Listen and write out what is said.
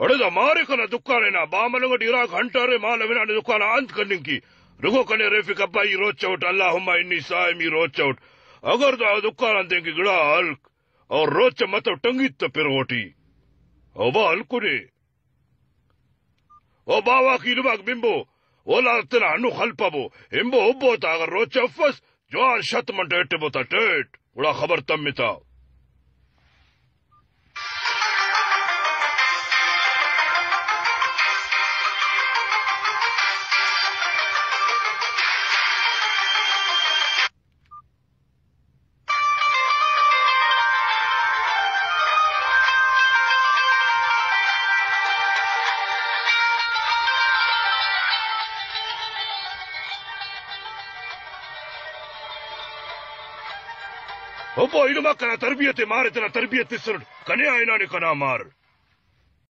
अड़ेदा मारे कना दुकाने ना बामनगट इराक हंटारे माल विनाने दुकान अंत करने की रुको कने रेफिक अब्बाई रोचौट अल्लाहुम्मा इन्नी साइमी रोचौट अगर दा दुकान अंते की गिड़ा हल्क और रोच मत टंगी तो पिरोटी ओ बा हल्कुने ओ बावा की लुबाक बिंबो ओला तना नु खलपबो हिंबो उब्बो ता अगर रोच फस जवान शत मन टेट बोता टेट उड़ा खबर तम मिता Opo inu makana tarbiyate maare tena tarbiyate sir kane aina ne kana maar